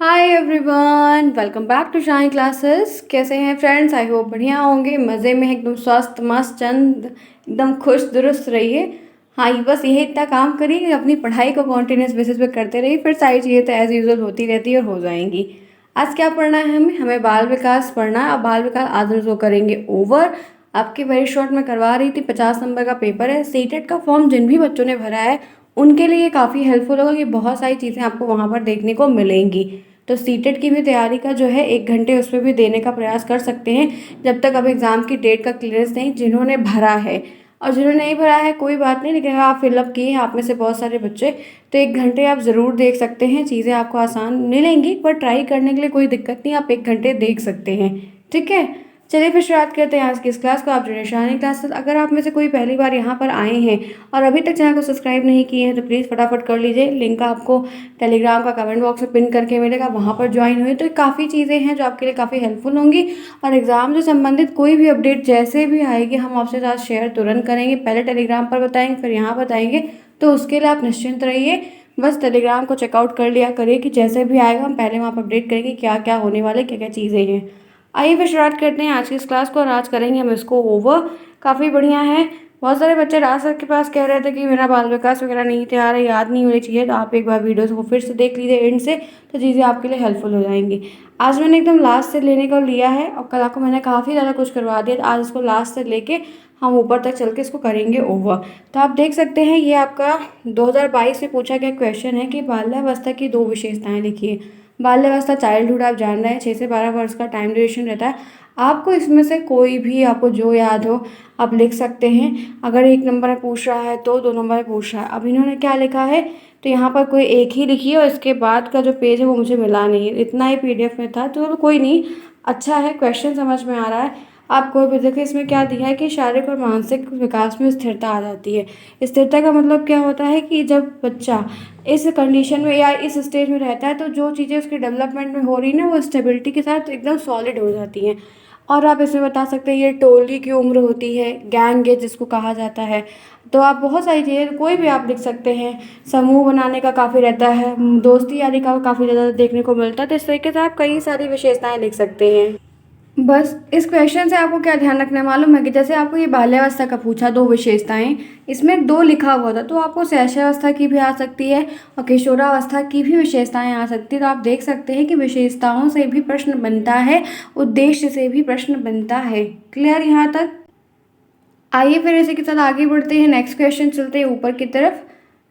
Hi everyone, welcome back to Shine Classes. कैसे हैं friends? I hope बढ़िया होंगे, मज़े में, एकदम स्वस्थ मस्त चंद एकदम खुश दुरुस्त रहिए। हाँ, ये बस यही इतना काम करिए कि अपनी पढ़ाई को कॉन्टिन्यूस बेसिस पे करते रहिए, फिर सारी चीज़ें तो एज़ यूजुअल होती रहती है और हो जाएंगी। आज क्या पढ़ना है? हमें बाल विकास पढ़ना है। अब बाल विकास आज हम उसको करेंगे ओवर। आपके वेरी शॉर्ट में करवा रही थी, 50 नंबर का पेपर है। सीटेट का फॉर्म जिन भी बच्चों ने भरा है उनके लिए काफ़ी हेल्पफुल होगा कि बहुत सारी चीज़ें आपको वहाँ पर देखने को मिलेंगी। तो सीटेट की भी तैयारी का जो है 1 घंटे उस पर भी देने का प्रयास कर सकते हैं, जब तक अब एग्ज़ाम की डेट का क्लियरेंस नहीं। जिन्होंने भरा है और जिन्होंने नहीं भरा है कोई बात नहीं, लेकिन अगर आप फिलअप किए हैं आप में से बहुत सारे बच्चे, तो 1 घंटे आप ज़रूर देख सकते हैं। चीज़ें आपको आसान मिलेंगी, पर ट्राई करने के लिए कोई दिक्कत नहीं, आप 1 घंटे देख सकते हैं। ठीक है, चलिए फिर शुरुआत करते हैं आज की इस क्लास को। आप जुड़े शानी क्लासेस। अगर आप में से कोई पहली बार यहाँ पर आए हैं और अभी तक चैनल को सब्सक्राइब नहीं किए हैं तो प्लीज़ फटाफट कर लीजिए। लिंक आपको टेलीग्राम का कमेंट बॉक्स में पिन करके मिलेगा, वहाँ पर ज्वाइन हुए तो काफ़ी चीज़ें हैं जो आपके लिए काफ़ी हेल्पफुल होंगी। और एग्ज़ाम से संबंधित कोई भी अपडेट जैसे भी आएगी हम आपसे साथ शेयर तुरंत करेंगे। पहले टेलीग्राम पर बताएंगे, फिर यहाँ बताएंगे, तो उसके लिए आप निश्चिंत रहिए। बस टेलीग्राम को चेकआउट कर लिया करिए कि जैसे भी आएगा हम पहले वहाँ पर अपडेट करेंगे क्या क्या होने वाले, क्या क्या चीज़ें हैं। आइए फिर शुरुआत करते हैं आज की इस क्लास को, और आज करेंगे हम इसको ओवर। काफ़ी बढ़िया है। बहुत सारे बच्चे राज सर के पास कह रहे थे कि मेरा बाल विकास वगैरह नहीं तैयार है, याद नहीं होनी चाहिए, तो आप एक बार वीडियोस को फिर से देख लीजिए एंड से, तो चीज़ें आपके लिए हेल्पफुल हो जाएंगी। आज मैंने एकदम लास्ट से लेने को लिया है और कल आपको मैंने काफ़ी ज़्यादा कुछ करवा दिया, तो आज इसको लास्ट से लेके हम ऊपर तक चल के इसको करेंगे ओवर। तो आप देख सकते हैं ये आपका 2022 में पूछा गया क्वेश्चन है कि बाल्यावस्था की 2 विशेषताएं लिखिए। बाल्यावस्था चाइल्डहुड आप जान रहे हैं, 6 से 12 वर्ष का टाइम ड्यूरेशन रहता है। आपको इसमें से कोई भी आपको जो याद हो आप लिख सकते हैं। अगर 1 नंबर में पूछ रहा है तो 2 नंबर में पूछ रहा है। अब इन्होंने क्या लिखा है, तो यहाँ पर कोई एक ही लिखिए और इसके बाद का जो पेज है वो मुझे मिला नहीं है, इतना ही पीडीएफ में था, तो कोई नहीं, अच्छा है, क्वेश्चन समझ में आ रहा है। आपको भी देखिए इसमें क्या दिया है कि शारीरिक और मानसिक विकास में स्थिरता आ जाती है। स्थिरता का मतलब क्या होता है कि जब बच्चा इस कंडीशन में या इस स्टेज में रहता है तो जो चीज़ें उसके डेवलपमेंट में हो रही है ना वो स्टेबिलिटी के साथ एकदम सॉलिड हो जाती हैं। और आप इसमें बता सकते हैं ये टोली की उम्र होती है, गैंग एज जिसको कहा जाता है। तो आप बहुत सारी चीज़ें कोई भी आप लिख सकते हैं। समूह बनाने का काफ़ी रहता है, दोस्ती यारी का काफ़ी ज़्यादा देखने को मिलता है, तो इस तरीके से आप कई सारी विशेषताएं लिख सकते हैं। बस इस क्वेश्चन से आपको क्या ध्यान रखना है मालूम है कि जैसे आपको ये बाल्यावस्था का पूछा 2 विशेषताएं, इसमें 2 लिखा हुआ था, तो आपको शैशवावस्था की भी आ सकती है और किशोरावस्था की भी विशेषताएं आ सकती है। तो आप देख सकते हैं कि विशेषताओं से भी प्रश्न बनता है, उद्देश्य से भी प्रश्न बनता है। क्लियर यहाँ तक? आइए फिर इसी के साथ आगे बढ़ते हैं। नेक्स्ट क्वेश्चन चलते हैं ऊपर की तरफ।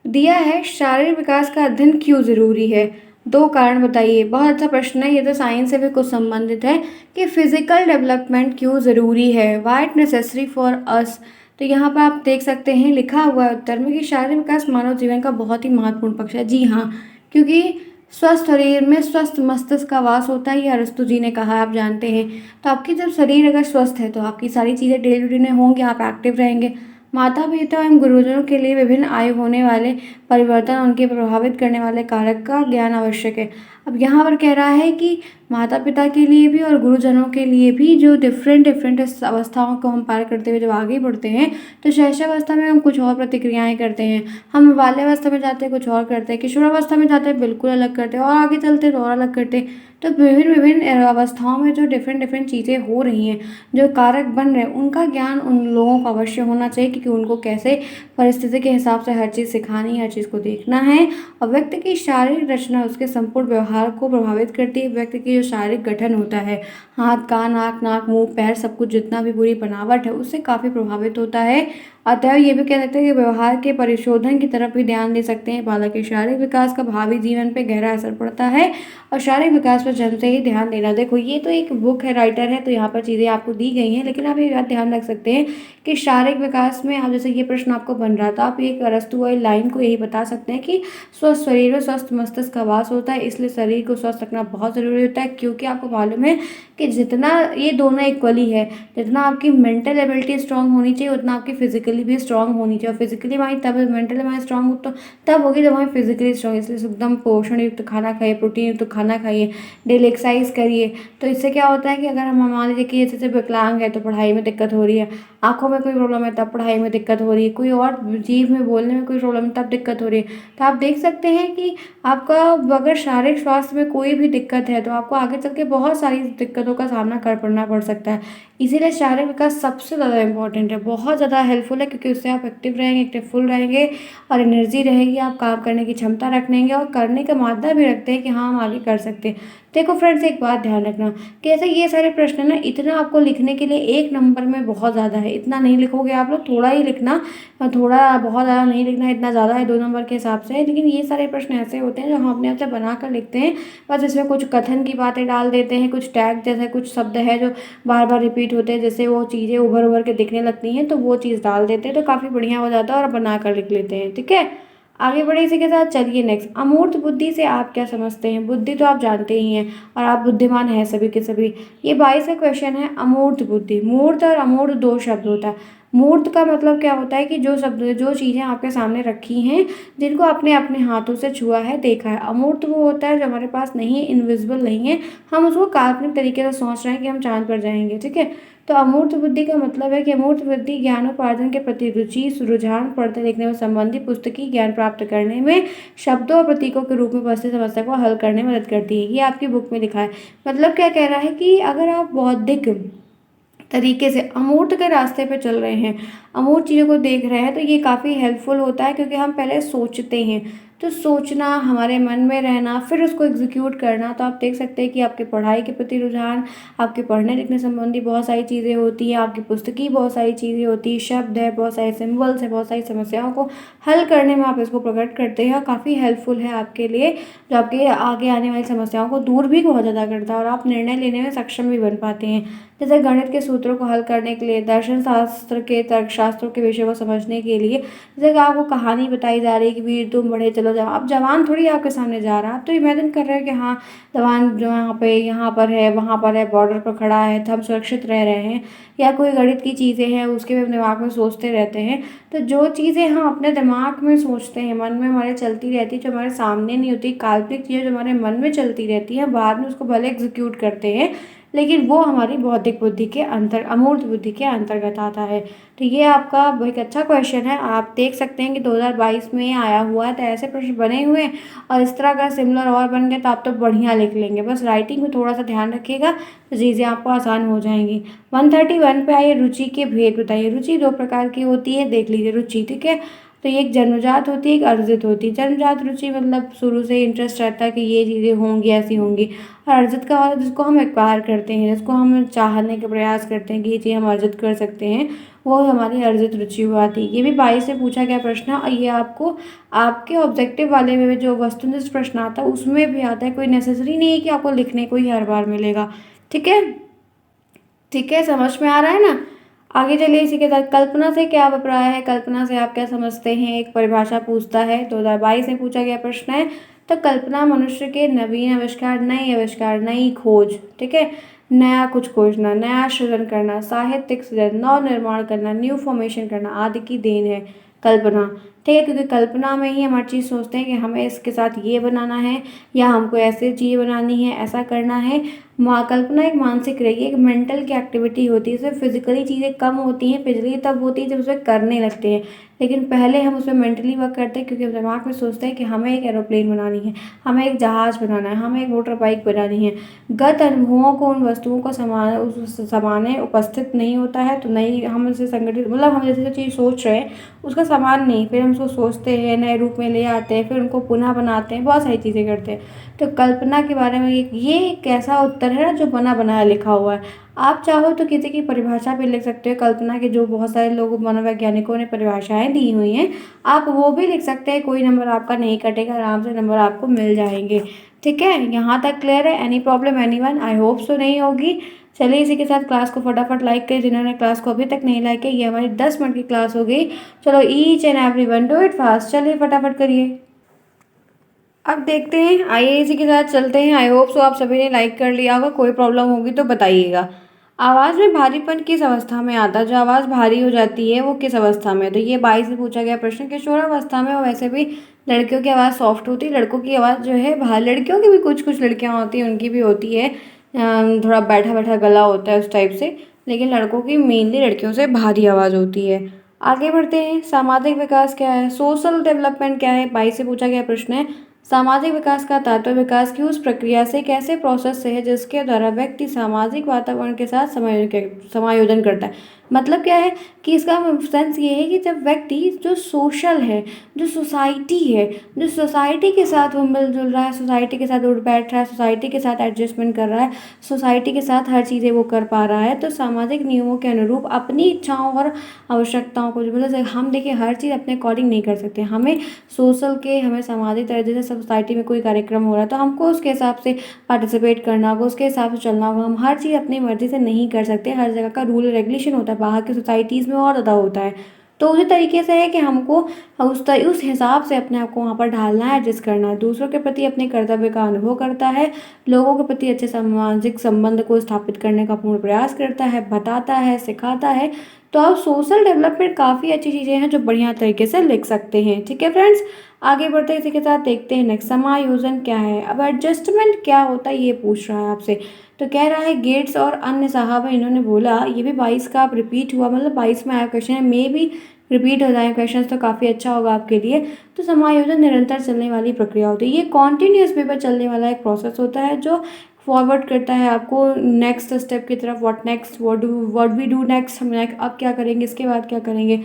दिया है शारीरिक विकास का अध्ययन क्यों ज़रूरी है? 2 कारण बताइए। बहुत अच्छा प्रश्न है, ये तो साइंस से भी कुछ संबंधित है कि फिजिकल डेवलपमेंट क्यों ज़रूरी है, why it necessary for us. तो यहाँ पर आप देख सकते हैं लिखा हुआ है उत्तर में कि शारीरिक विकास मानव जीवन का बहुत ही महत्वपूर्ण पक्ष है। जी हाँ, क्योंकि स्वस्थ शरीर में स्वस्थ मस्तिष्क का वास होता है, ये अरस्तु जी ने कहा, आप जानते हैं। तो आपकी जब शरीर अगर स्वस्थ है तो आपकी सारी चीज़ें डेली रूटीन में होंगी, आप एक्टिव रहेंगे। माता पिता एवं गुरुजनों के लिए विभिन्न आयु होने वाले परिवर्तन, उनके प्रभावित करने वाले कारक का ज्ञान आवश्यक है। अब यहाँ पर कह रहा है कि माता पिता के लिए भी और गुरुजनों के लिए भी, जो डिफरेंट डिफरेंट अवस्थाओं को हम पार करते हुए जब आगे बढ़ते हैं, तो शैशवावस्था में हम कुछ और प्रतिक्रियाएं करते हैं, हम बाल्यावस्था में जाते हैं कुछ और करते हैं, किशोरावस्था में जाते हैं बिल्कुल अलग करते हैं, और आगे चलते हैं तो और अलग करते हैं। तो विभिन्न विभिन्न अवस्थाओं में जो डिफरेंट डिफरेंट चीज़ें हो रही हैं, जो कारक बन रहे हैं, उनका ज्ञान उन लोगों को अवश्य होना चाहिए, क्योंकि उनको कैसे परिस्थिति के हिसाब से हर चीज़ सिखानी है, हर चीज़ को देखना है। और व्यक्ति की शारीरिक रचना उसके संपूर्ण व्यवहार को प्रभावित करती है। व्यक्ति की जो शारीरिक गठन होता है, हाथ कान आँख नाक मुंह पैर सब कुछ जितना भी पूरी बनावट है, उससे काफ़ी प्रभावित होता है। अतः ये भी कह सकते हैं कि व्यवहार के परिशोधन की तरफ भी ध्यान दे सकते हैं। बालक के शारीरिक विकास का भावी जीवन पे गहरा असर पड़ता है और शारीरिक विकास पर जन्म से ही ध्यान देना। देखो ये तो एक बुक है, राइटर है, तो यहाँ पर चीज़ें आपको दी गई हैं, लेकिन आप ये बात ध्यान रख सकते हैं कि शारीरिक विकास में, आप जैसे ये प्रश्न आपको बन रहा था, आप एक अरस्तु वाली लाइन को यही बता सकते हैं कि स्वस्थ शरीर में स्वस्थ मस्तिष्क का वास होता है, इसलिए शरीर को स्वस्थ रखना बहुत ज़रूरी होता है। क्योंकि आपको मालूम है कि कि जितना ये दोनों इक्वली है, जितना आपकी मेंटल एबिलिटी स्ट्रांग होनी चाहिए उतना आपकी फिजिकली भी स्ट्रांग होनी चाहिए। और फिजिकली हमारी तब मेंटली हमारी स्ट्रांग हो तो तब होगी जब हमारी फिजिकली स्ट्रांग। इसलिए एकदम पोषण युक्त खाना खाइए, प्रोटीन युक्त खाना खाइए, डेली एक्सरसाइज करिए। तो इससे क्या होता है कि अगर हम मान लीजिए कि जैसे विकलांग है तो पढ़ाई में दिक्कत हो रही है, आँखों में कोई प्रॉब्लम है तब पढ़ाई में दिक्कत हो रही है, कोई और जीभ में बोलने में कोई प्रॉब्लम है तब दिक्कत हो रही है। तो आप देख सकते हैं कि आपका अगर शारीरिक स्वास्थ्य में कोई भी दिक्कत है तो आपको आगे चल के बहुत सारी दिक्कतों का सामना करना पड़ सकता है। इसीलिए शारीरिक विकास सबसे ज़्यादा इम्पोर्टेंट है, बहुत ज़्यादा हेल्पफुल है, क्योंकि उससे आप एक्टिव रहेंगे, एक्टिव फुल रहेंगे और एनर्जी रहेगी, आप काम करने की क्षमता रखेंगे और करने का मादा भी रखते हैं कि हाँ हम आगे कर सकते हैं। देखो फ्रेंड्स, एक बात ध्यान रखना कि ऐसे ये सारे प्रश्न ना इतना आपको लिखने के लिए एक नंबर में बहुत ज़्यादा है, इतना नहीं लिखोगे आप लोग, थोड़ा ही लिखना, थोड़ा बहुत ज़्यादा नहीं लिखना, इतना ज़्यादा है 2 नंबर के हिसाब से। लेकिन ये सारे प्रश्न ऐसे होते हैं जो हम अपने आप से बना कर लिखते हैं, बस इसमें कुछ कथन की बातें डाल देते हैं, कुछ टैग जैसे कुछ शब्द है जो बार बार रिपीट होते हैं, जैसे वो चीज़ें उभर उभर के दिखने लगती हैं तो वो चीज़ डाल देते हैं, तो काफ़ी बढ़िया हो जाता है और बना कर लिख लेते हैं। ठीक है, आगे बढ़े इसी के साथ। चलिए नेक्स्ट, अमूर्त बुद्धि से आप क्या समझते हैं? बुद्धि तो आप जानते ही हैं और आप बुद्धिमान हैं सभी के सभी। ये 22वां क्वेश्चन है, अमूर्त बुद्धि। मूर्त और अमूर्त दो शब्द होता है। मूर्त का मतलब क्या होता है कि जो शब्द जो चीज़ें आपके सामने रखी हैं, जिनको आपने अपने हाथों से छुआ है, देखा है। अमूर्त वो होता है जो हमारे पास नहीं है, इनविजिबल नहीं है, हम उसको काल्पनिक तरीके से सोच रहे हैं कि हम चांद पर जाएंगे। ठीक है, तो अमूर्त बुद्धि का मतलब है कि अमूर्त बुद्धि ज्ञानोपार्जन के प्रति रुचि, रुझान, पढ़ते लिखने में संबंधी पुस्तकीय ज्ञान प्राप्त करने में शब्दों और प्रतीकों के रूप में उपस्थित समस्या को हल करने में मदद करती है। ये आपकी बुक में लिखा है। मतलब क्या कह रहा है कि अगर आप बौद्धिक तरीके से अमूर्त के रास्ते पे चल रहे हैं, अमूर्त चीज़ों को देख रहे हैं, तो ये काफ़ी हेल्पफुल होता है, क्योंकि हम पहले सोचते हैं। तो सोचना, हमारे मन में रहना, फिर उसको एग्जीक्यूट करना। तो आप देख सकते हैं कि आपके पढ़ाई के प्रति रुझान, आपके पढ़ने लिखने संबंधी बहुत सारी चीज़ें होती हैं, आपकी पुस्तकीय बहुत सारी चीज़ें होती हैं, शब्द है, बहुत सारे सिम्बल्स है, बहुत सारी समस्याओं को हल करने में आप इसको प्रकट करते हैं और काफ़ी हेल्पफुल है आपके लिए, जो आपके आगे आने वाली समस्याओं को दूर भी बहुत ज़्यादा करता है और आप निर्णय लेने में सक्षम भी बन पाते हैं। जैसे गणित के सूत्रों को हल करने के लिए, दर्शन शास्त्र के तर्कशास्त्रों के विषय को समझने के लिए, जैसे कि आपको कहानी बताई जा रही है कि वीर तुम बढ़े चलो जवान। अब जवान थोड़ी आपके सामने जा रहा, आप तो इमेजिन कर रहे हो कि हाँ जवान जो यहाँ पर है, वहाँ पर है, बॉर्डर पर खड़ा है, तो हम सुरक्षित रह रहे हैं, या कोई गणित की चीज़ें हैं उसके भी दिमाग में सोचते रहते हैं। तो जो चीज़ें हम अपने दिमाग में सोचते हैं, मन में हमारे चलती रहती है, जो हमारे सामने नहीं होती, काल्पनिक चीज़ें जो हमारे मन में चलती रहती हैं, बाद में उसको भले एग्जीक्यूट करते हैं, लेकिन वो हमारी बौद्धिक बुद्धि के अमूर्त बुद्धि के अंतर्गत आता है। तो ये आपका एक अच्छा क्वेश्चन है, आप देख सकते हैं कि 2022 में आया हुआ है, तो ऐसे प्रश्न बने हुए हैं और इस तरह का सिमिलर और बन गए तो आप तो बढ़िया लिख लेंगे। बस राइटिंग में थोड़ा सा ध्यान रखिएगा तो चीज़ें आपको आसान हो जाएंगी। 131 पे आइए, रुचि के भेद बताइए। रुचि 2 प्रकार की होती है, देख लीजिए रुचि। ठीक है, तो ये एक जन्मजात होती है, एक अर्जित होती है। जन्मजात रुचि मतलब शुरू से इंटरेस्ट रहता है कि ये चीज़ें होंगी, ऐसी होंगी। और अर्जित का मतलब जिसको हम एक्वायर करते हैं, जिसको हम चाहने का प्रयास करते हैं कि ये चीज़ हम अर्जित कर सकते हैं, वो हमारी अर्जित रुचि हुआ थी। ये भी 22 से पूछा गया प्रश्न है और ये आपको आपके ऑब्जेक्टिव वाले में जो वस्तुनिष्ठ प्रश्न आता है उसमें भी आता है। कोई नेसेसरी नहीं है कि आपको लिखने को ही हर बार मिलेगा। ठीक है, ठीक है, समझ में आ रहा है ना? आगे चलिए इसी के साथ, कल्पना से क्या अभिप्राय है? कल्पना से आप क्या समझते हैं? एक परिभाषा पूछता है, 2022 में पूछा गया प्रश्न है। तो कल्पना मनुष्य के नवीन आविष्कार, नई आविष्कार, नई खोज, ठीक है, नया कुछ खोजना, नया सृजन करना, साहित्यिक सृजन, नव निर्माण करना, न्यू फॉर्मेशन करना आदि की देन है कल्पना। ठीक है, क्योंकि कल्पना में ही हम हर चीज़ सोचते हैं कि हमें इसके साथ ये बनाना है या हमको ऐसे चीज़ बनानी है, ऐसा करना है। कल्पना एक मानसिक रही, एक मेंटल की एक्टिविटी होती है। इसमें फिजिकली चीज़ें कम होती हैं, फिजिकली तब होती है जब उसमें करने लगते हैं, लेकिन पहले हम उसमें मेंटली वर्क करते हैं, क्योंकि हम दिमाग में सोचते हैं कि हमें एक एरोप्लेन बनानी है, हमें एक जहाज़ बनाना है, हमें एक मोटर बाइक बनानी है। गत अनुभवों को, उन वस्तुओं को समाने उपस्थित नहीं होता है, तो नहीं हम इसे संगठित, मतलब हम जैसे चीज़ सोच रहे हैं उसका समान नहीं, फिर हम उसको सोचते हैं, नए रूप में ले आते हैं, फिर उनको पुनः बनाते हैं, बहुत सारी चीज़ें करते हैं। तो कल्पना के बारे में ये एक ऐसा उत्तर है ना जो बना बनाया लिखा हुआ है। आप चाहो तो किसी की परिभाषा भी लिख सकते हो कल्पना के, जो बहुत सारे लोगों मनोवैज्ञानिकों ने परिभाषाएं दी हुई हैं, आप वो भी लिख सकते हैं। कोई नंबर आपका नहीं कटेगा, आराम से नंबर आपको मिल जाएंगे। ठीक है, यहाँ तक क्लियर है? Any problem anyone? I hope so नहीं होगी। चलिए इसी के साथ क्लास को फटाफट लाइक करिए, जिन्होंने क्लास को अभी तक नहीं लाइक किया। ये हमारी 10 मिनट की क्लास हो गई। चलो each and every one do it fast, चलिए फटाफट करिए। अब देखते हैं, आइए इसी के साथ चलते हैं। आई होप सो आप सभी ने लाइक कर लिया होगा। कोई प्रॉब्लम होगी तो बताइएगा। आवाज़ में भारीपन किस अवस्था में आता है? जो आवाज़ भारी हो जाती है वो किस अवस्था में है? तो ये 22 से पूछा गया प्रश्न। किशोरावस्था में, और वैसे भी लड़कियों की आवाज़ सॉफ्ट होती है, लड़कों की आवाज़ जो है लड़कियों की भी कुछ कुछ लड़कियां होती हैं उनकी भी होती है, थोड़ा बैठा बैठा गला होता है उस टाइप से, लेकिन लड़कों की मेनली लड़कियों से भारी आवाज़ होती है। आगे बढ़ते हैं। सामाजिक विकास क्या है? सोशल डेवलपमेंट क्या है? 22 से पूछा गया प्रश्न है। सामाजिक विकास का तात्पर्य विकास की उस प्रक्रिया से, कैसे प्रोसेस से है जिसके द्वारा व्यक्ति सामाजिक वातावरण के साथ समायोजन करता है। मतलब क्या है कि इसका सेंस ये है कि जब व्यक्ति जो सोशल है, जो सोसाइटी है, जो सोसाइटी के साथ वो मिलजुल रहा है, सोसाइटी के साथ उठ बैठ रहा है, सोसाइटी के साथ एडजस्टमेंट कर रहा है, सोसाइटी के साथ हर चीज़ें वो कर पा रहा है, तो सामाजिक नियमों के अनुरूप अपनी इच्छाओं और आवश्यकताओं को, जो मतलब हम देखिए हर चीज़ अपने अकॉर्डिंग नहीं कर सकते, हमें सोशल के, हमें सामाजिक तरह जैसे सोसाइटी में कोई कार्यक्रम हो रहा है तो हमको उसके हिसाब से पार्टिसिपेट करना होगा, उसके हिसाब से चलना होगा। हम हर चीज़ अपनी मर्जी से नहीं कर सकते, हर जगह का रूल रेगुलेशन होता है, बाहर की सोसाइटीज़ में और ज़्यादा होता है। तो उसी तरीके से है कि हमको उस हिसाब से अपने आप को वहाँ पर ढालना है, एडजस्ट करना है। दूसरों के प्रति अपने कर्तव्य का अनुभव करता है, लोगों के प्रति अच्छे सामाजिक संबंध को स्थापित करने का पूर्ण प्रयास करता है, बताता है, सिखाता है। तो अब सोशल डेवलपमेंट काफ़ी अच्छी चीज़ें हैं जो बढ़िया तरीके से लिख सकते हैं। ठीक है फ्रेंड्स, आगे बढ़ते हैं, इसी के साथ देखते हैं नेक्स्ट, समायोजन क्या है? अब एडजस्टमेंट क्या होता है ये पूछ रहा है आपसे। तो कह रहा है गेट्स और अन्य साहब इन्होंने बोला, ये भी 22 का आप रिपीट हुआ, मतलब 22 में आया क्वेश्चन है, मे भी रिपीट हो जाए क्वेश्चन तो काफ़ी अच्छा होगा आपके लिए। तो समायोजन निरंतर चलने वाली प्रक्रिया होती है, ये कॉन्टिन्यूस वे पर चलने वाला एक प्रोसेस होता है जो फॉरवर्ड करता है आपको नेक्स्ट स्टेप की तरफ। What next, what we do next, हम अब क्या करेंगे, इसके बाद क्या करेंगे,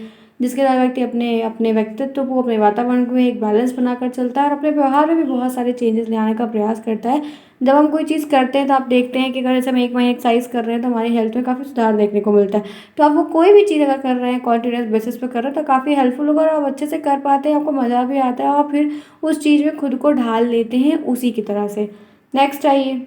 जिसके द्वारा व्यक्ति अपने अपने व्यक्तित्व को, अपने वातावरण को एक बैलेंस बनाकर चलता है और अपने व्यवहार में भी बहुत सारे चेंजेस ले आने का प्रयास करता है। जब हम कोई चीज़ करते हैं तो आप देखते हैं कि अगर जैसे हम 1 महीने एक्सरसाइज कर रहे हैं तो हमारी हेल्थ में काफ़ी सुधार देखने को मिलता है। तो आप वो कोई भी चीज़ अगर कर रहे हैं कॉन्टिन्यूस बेसिस पे कर रहे हैं तो काफ़ी हेल्पफुल होगा और आप अच्छे से कर पाते हैं, आपको मज़ा भी आता है और फिर उस चीज़ में खुद को ढाल लेते हैं उसी की तरह से। नेक्स्ट आइए,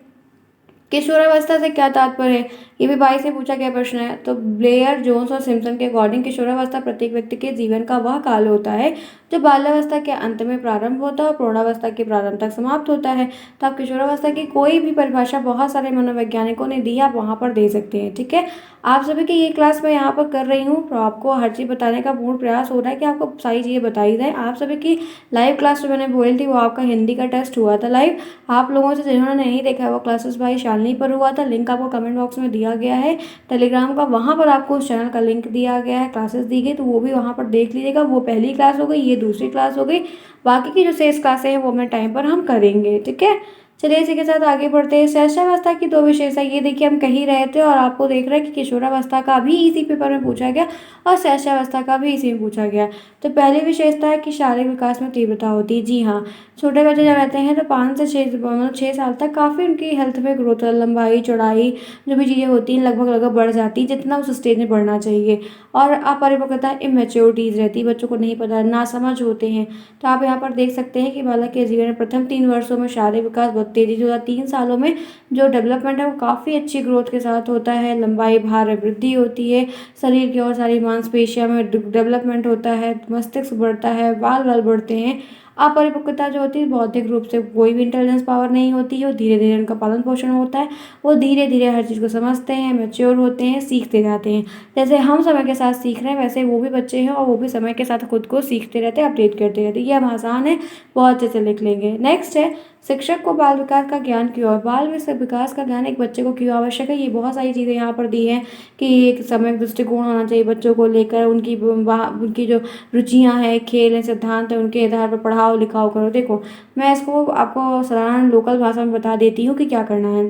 किशोरावस्था से क्या तात्पर्य है? ये भी 22 से पूछा गया प्रश्न है। तो ब्लेयर, जोन्स और सिम्पसन के अकॉर्डिंग किशोरावस्था प्रत्येक व्यक्ति के जीवन का वह काल होता है जो बाल्यावस्था के अंत में प्रारंभ होता है और प्रौढ़ावस्था के प्रारंभ तक समाप्त होता है। तो आप किशोरावस्था की कोई भी परिभाषा बहुत सारे मनोवैज्ञानिकों ने दी, आप वहाँ पर दे सकते हैं। ठीक है, आप सभी की ये क्लास मैं यहाँ पर कर रही हूँ तो आपको हर चीज़ बताने का पूर्ण प्रयास हो रहा है कि आपको सारी चीज़ें बताई जाए। आप सभी की लाइव क्लास जो मैंने बोली थी वो आपका हिंदी का टेस्ट हुआ था लाइव। आप लोगों से जिन्होंने नहीं देखा है वो क्लासेस भाई शालिनी पर हुआ था, लिंक आपको कमेंट बॉक्स में दिया गया है टेलीग्राम का, वहाँ पर आपको उस चैनल का लिंक दिया गया है, क्लासेस दी गई तो वो भी वहाँ पर देख लीजिएगा। वो पहली क्लास हो गई, ये दूसरी क्लास हो गई, बाकी की जो शेष क्लासें हैं वो अपने टाइम पर हम करेंगे। ठीक है, चलिए इसी के साथ आगे बढ़ते हैं। शैशवावस्था की दो विशेषता, ये देखिए हम कहीं रहे थे और आपको देख रहे हैं कि किशोरावस्था का भी इसी पेपर में पूछा गया और शैशवावस्था का भी इसी में पूछा गया। तो पहली विशेषता है कि शारीरिक विकास में तीव्रता होती है। जी हाँ, छोटे बच्चे जब रहते हैं तो 5 से 6 मतलब 6 साल तक काफ़ी उनकी हेल्थ में ग्रोथ, लंबाई चौड़ाई जो भी चीज़ें होती हैं लगभग लगभग बढ़ जाती है जितना उस स्टेज में बढ़ना चाहिए। और अपरिपक्वता, इमेच्योरिटीज़ रहती है, बच्चों को नहीं पता, नासमझ होते हैं। तो आप यहाँ पर देख सकते हैं कि बालक के जीवन में प्रथम 3 वर्षों में शारीरिक विकास बहुत तेज़ी से होता है। 3 सालों में जो डेवलपमेंट है वो काफ़ी अच्छी ग्रोथ के साथ होता है, लंबाई, भार में वृद्धि होती है, शरीर की और सारी मांसपेशियों में डेवलपमेंट होता है, मस्तिष्क बढ़ता है, बाल बाल बढ़ते हैं। अपरिपक्वता जो होती है बौद्धिक रूप से कोई भी इंटेलिजेंस पावर नहीं होती है, वो धीरे धीरे उनका पालन पोषण होता है, वो धीरे धीरे हर चीज़ को समझते हैं, मैच्योर होते हैं, सीखते जाते हैं। जैसे हम समय के साथ सीख रहे हैं वैसे वो भी बच्चे हैं और वो भी समय के साथ खुद को सीखते रहते हैं, अपडेट करते रहते हैं। ये हम आसान है, बहुत अच्छे से लिख लेंगे। नेक्स्ट है, शिक्षक को बाल विकास का ज्ञान क्यों, और बाल विकास का ज्ञान एक बच्चे को क्यों आवश्यक है? ये बहुत सारी चीज़ें यहाँ पर दी हैं कि एक समय दृष्टिकोण होना चाहिए बच्चों को लेकर, उनकी जो रुचियाँ हैं, खेल हैं, सिद्धांत है, उनके आधार पर पढ़ाओ लिखाओ करो। देखो मैं इसको आपको साधारण लोकल भाषा में बता देती हूँ कि क्या करना है।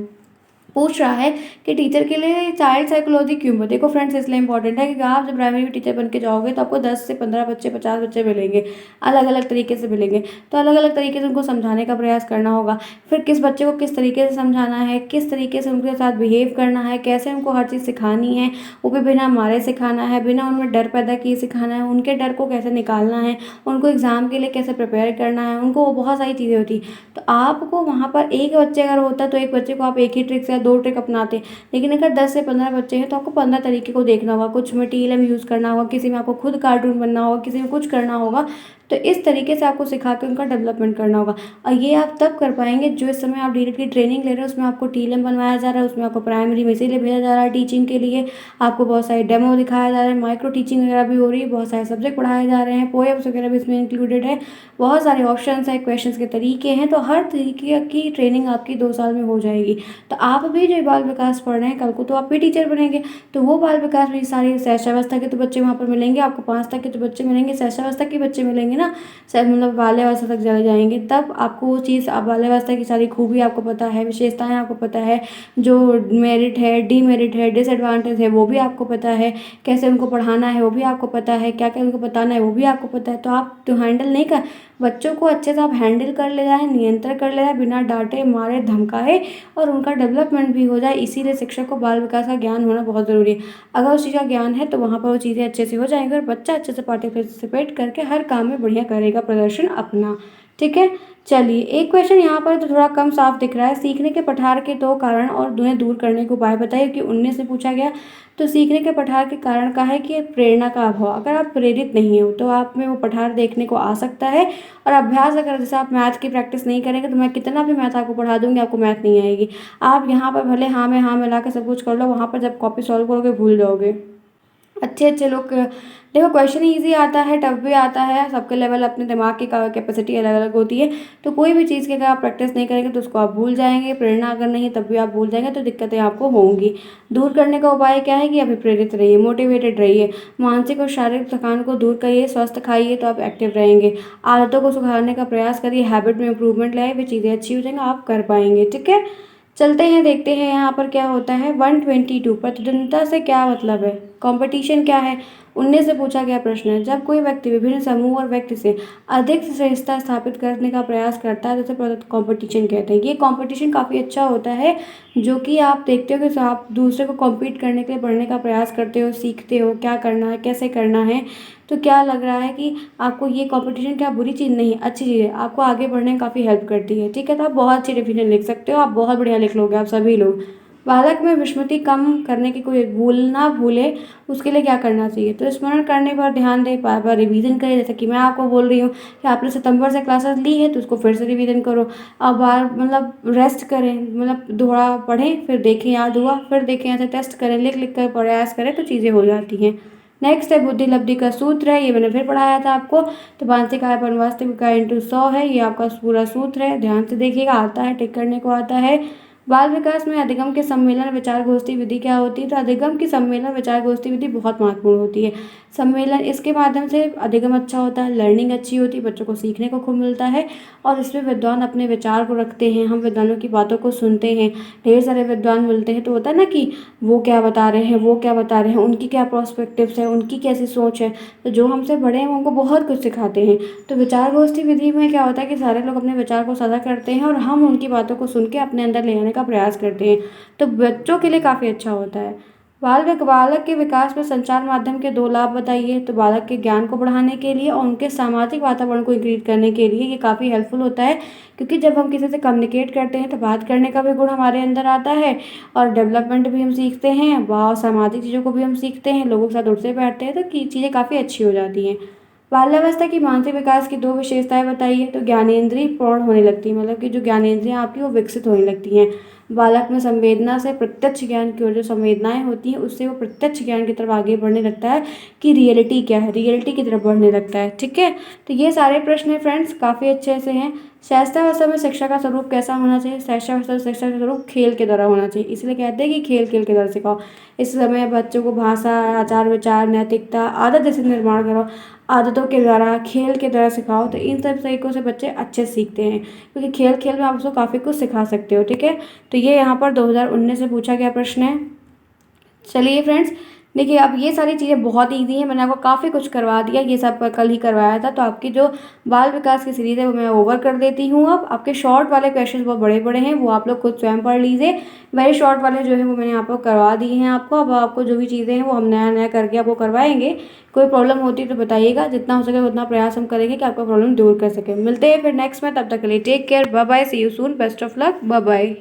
पूछ रहा है कि टीचर के लिए चाइल्ड साइकोलॉजी क्यों? देखो फ्रेंड्स, इसलिए इंपॉर्टेंट है कि आप जब प्राइमरी टीचर बन के जाओगे तो आपको 10 से 15 बच्चे, 50 बच्चे मिलेंगे, अलग अलग तरीके से मिलेंगे। तो अलग अलग तरीके से उनको समझाने का प्रयास करना होगा। फिर किस बच्चे को किस तरीके से समझाना है, किस तरीके से उनके साथ बिहेव करना है, कैसे उनको हर चीज़ सिखानी है, वो भी बिना मारे सिखाना है, बिना उनमें डर पैदा किए सिखाना है, उनके डर को कैसे निकालना है, उनको एग्ज़ाम के लिए कैसे प्रिपेयर करना है, उनको बहुत सारी चीज़ें होती। तो आपको वहाँ पर एक बच्चे अगर होता है तो एक बच्चे को आप एक ही ट्रिक से 2 ट्रिक अपनाते हैं, लेकिन अगर 10 से 15 बच्चे हैं तो आपको 15 तरीके को देखना होगा, कुछ में टीएलएम यूज़ करना होगा, किसी में आपको खुद कार्टून बनना होगा, किसी में कुछ करना होगा। तो इस तरीके से आपको सिखा के उनका डेवलपमेंट करना होगा। और ये आप तब कर पाएंगे जो इस समय आप डीएलएड की ट्रेनिंग ले रहे हो, उसमें आपको टीएलएम बनवाया जा रहा है, उसमें आपको प्राइमरी में इसीलिए भेजा जा रहा है टीचिंग के लिए, आपको बहुत सारे डेमो दिखाया जा रहा है, माइक्रो टीचिंग वगैरह भी हो रही है, बहुत सारे सब्जेक्ट पढ़ाए जा रहे हैं, पोएम्स वगैरह भी इसमें इंक्लूडेड है, बहुत सारे ऑप्शंस है, क्वेश्चंस के तरीके हैं। तो हर तरीके की ट्रेनिंग आपकी 2 साल में हो जाएगी। तो आप भी जो बाल विकास पढ़ रहे हैं, कल को तो आप भी टीचर बनेंगे, तो वो बाल विकास में सारी शैशवावस्था के तो बच्चे वहाँ पर मिलेंगे, आपको 5 तक के तो बच्चे मिलेंगे, शैशवावस्था के बच्चे मिलेंगे ना, मतलब बाल्यावस्था तक चले जाएंगे, तब आपको वो चीज़ बाल्यावस्था की सारी खूबी आपको पता है, विशेषताएं आपको पता है, जो मेरिट है, डीमेरिट है, डिसएडवांटेज है वो भी आपको पता है, कैसे उनको पढ़ाना है वो भी आपको पता है, क्या क्या उनको बताना है वो भी आपको पता है। तो आप तो हैंडल नहीं कर, बच्चों को अच्छे से आप हैंडल कर ले जाएँ, नियंत्रण कर ले जाएँ, बिना डांटे मारे धमकाए, और उनका डेवलपमेंट भी हो जाए। इसीलिए शिक्षक को बाल विकास का ज्ञान होना बहुत ज़रूरी है। अगर उस चीज़ का ज्ञान है तो वहाँ पर वो चीज़ें अच्छे से हो जाएंगी और बच्चा अच्छे से पार्टिसिपेट करके हर काम में बढ़िया करेगा प्रदर्शन अपना। ठीक है, चलिए एक क्वेश्चन यहाँ पर तो थोड़ा कम साफ दिख रहा है। सीखने के पठार के 2 कारण और उन्हें दूर करने के उपाय बताइए, कि 19 से पूछा गया। तो सीखने के पठार के कारण का है कि प्रेरणा का अभाव, अगर आप प्रेरित नहीं हो तो आप में वो पठार देखने को आ सकता है। और अभ्यास, अगर जैसे आप मैथ की प्रैक्टिस नहीं करेंगे तो मैं कितना भी मैथ आपको पढ़ा दूंगी, आपको मैथ नहीं आएगी। आप यहाँ पर भले हाँ में हाँ मिला के सब कुछ कर लो, वहाँ पर जब कॉपी सॉल्व करोगे भूल जाओगे। अच्छे लोग देखो, क्वेश्चन ईजी आता है, टफ भी आता है, सबके लेवल अपने दिमाग की कैपेसिटी अलग अलग होती है। तो कोई भी चीज़ की अगर आप प्रैक्टिस नहीं करेंगे तो उसको आप भूल जाएंगे, प्रेरणा अगर नहीं है तब भी आप भूल जाएंगे, तो दिक्कतें आपको होंगी। दूर करने का उपाय क्या है कि अभी प्रेरित रहिए, मोटिवेटेड रहिए, मानसिक और शारीरिक थकान को दूर करिए, स्वस्थ खाइए तो आप एक्टिव रहेंगे, आदतों को सुधारने का प्रयास करिए, हैबिट में इंप्रूवमेंट लाइए, वे चीज़ें अच्छी हो जाएंगी, आप कर पाएंगे। ठीक है, चलते हैं देखते हैं यहाँ पर क्या होता है। 122 प्रतिद्वंद्विता से क्या मतलब है, कंपटीशन क्या है। 19 से पूछा गया प्रश्न है, जब कोई व्यक्ति विभिन्न समूह और व्यक्ति से अधिक श्रेष्ठता स्थापित करने का प्रयास करता है तो उसे कंपटीशन कहते हैं। ये कंपटीशन काफ़ी अच्छा होता है, जो कि आप देखते हो कि आप दूसरे को कॉम्पीट करने के लिए पढ़ने का प्रयास करते हो, सीखते हो क्या करना है, कैसे करना है। तो क्या लग रहा है कि आपको ये कंपटीशन क्या बुरी चीज़ नहीं, अच्छी चीज़ है, आपको आगे बढ़ने में काफ़ी हेल्प करती है। ठीक है, तो आप बहुत अच्छी डिफिनेशन लिख सकते हो, आप बहुत बढ़िया लिख लोगे आप सभी लोग। बालक में विस्मृति कम करने की कोई भूल ना भूले, उसके लिए क्या करना चाहिए। तो स्मरण करने पर ध्यान दें, बार बार रिवीजन करें, जैसे कि मैं आपको बोल रही हूँ कि आपने सितंबर से क्लासेस ली है तो उसको फिर से रिवीजन करो। अब बार मतलब रेस्ट करें, मतलब थोड़ा पढ़ें, फिर देखें याद हुआ, फिर देखें, ऐसे टेस्ट करें, लिख लिख कर प्रयास करें तो चीज़ें हो जाती हैं। नेक्स्ट है बुद्धि लब्धि का सूत्र है, ये मैंने फिर पढ़ाया था आपको। तो मानसिक आय पर वास्तविक आय इंटू 100 है, ये आपका पूरा सूत्र है, ध्यान से देखिएगा, आता है, टिक करने को आता है। बाल विकास में अधिगम के सम्मेलन विचार गोष्ठी विधि क्या होती है। तो अधिगम की सम्मेलन विचार गोष्ठी विधि बहुत महत्वपूर्ण होती है। सम्मेलन, इसके माध्यम से अधिगम अच्छा होता है, लर्निंग अच्छी होती है, बच्चों को सीखने को खूब मिलता है, और इसमें विद्वान अपने विचार को रखते हैं, हम विद्वानों की बातों को सुनते हैं। ढेर सारे विद्वान मिलते हैं तो होता है ना कि वो क्या बता रहे हैं, वो क्या बता रहे हैं, उनकी क्या प्रोस्पेक्टिव्स है, उनकी कैसी सोच है। तो जो हमसे बड़े हैं उनको बहुत कुछ सिखाते हैं। तो विचार गोष्ठी विधि में क्या होता है कि सारे लोग अपने विचार को साझा करते हैं और हम उनकी बातों को सुन के अपने अंदर ले आने का प्रयास करते हैं। तो बच्चों के लिए काफ़ी अच्छा होता है। बालक के विकास में संचार माध्यम के 2 लाभ बताइए। तो बालक के ज्ञान को बढ़ाने के लिए और उनके सामाजिक वातावरण को इंक्रीज करने के लिए ये काफ़ी हेल्पफुल होता है, क्योंकि जब हम किसी से कम्युनिकेट करते हैं तो बात करने का भी गुण हमारे अंदर आता है, और डेवलपमेंट भी हम सीखते हैं, व सामाजिक चीज़ों को भी हम सीखते हैं, लोगों के साथ उठते बैठते हैं, तो चीज़ें काफ़ी अच्छी हो जाती हैं। बाल्यावस्था की मानसिक विकास की 2 विशेषताएं बताइए। तो ज्ञानेंद्रिय प्रौढ़ होने लगती है, मतलब कि जो ज्ञानेंद्रियाँ आपकी वो विकसित होने लगती हैं। बालक में संवेदना से प्रत्यक्ष ज्ञान की ओर, जो संवेदनाएं होती हैं उससे वो प्रत्यक्ष ज्ञान की तरफ आगे बढ़ने लगता है कि रियलिटी क्या है, रियलिटी की तरफ बढ़ने लगता है। ठीक है, तो ये सारे प्रश्न हैं फ्रेंड्स, काफ़ी अच्छे से हैं। शैशवावस्था में शिक्षा का स्वरूप कैसा होना चाहिए। शैशवावस्था में शिक्षा का स्वरूप खेल के द्वारा होना चाहिए, इसलिए कहते हैं कि खेल खेल के द्वारा सिखाओ। इस समय बच्चों को भाषा, आचार विचार, नैतिकता, आदत जैसे निर्माण करो, आदतों के द्वारा, खेल के द्वारा सिखाओ। तो इन सब तरीकों से बच्चे अच्छे सीखते हैं, क्योंकि खेल खेल में आप उसको काफ़ी कुछ सिखा सकते हो। ठीक है, तो ये यहाँ पर 2019 से पूछा गया प्रश्न है। चलिए फ्रेंड्स, देखिए अब ये सारी चीज़ें बहुत ईजी हैं, मैंने आपको काफ़ी कुछ करवा दिया, ये सब कल ही करवाया था। तो आपकी जो बाल विकास की सीरीज़ है वो मैं ओवर कर देती हूँ। अब आपके शॉर्ट वाले क्वेश्चन बहुत बड़े बड़े हैं, वो आप लोग खुद स्वयं पढ़ लीजिए। वेरी शॉर्ट वाले जो है वो मैंने आपको करवा दिए हैं आपको। अब आपको जो भी चीज़ें हैं वो हम नया नया करके आपको करवाएंगे। कोई प्रॉब्लम होती है तो बताइएगा, जितना हो सके उतना प्रयास हम करेंगे कि आपका प्रॉब्लम दूर कर सकें। मिलते हैं फिर नेक्स्ट में, तब तक के लिए take care, bye bye, see you soon, best of luck, bye bye.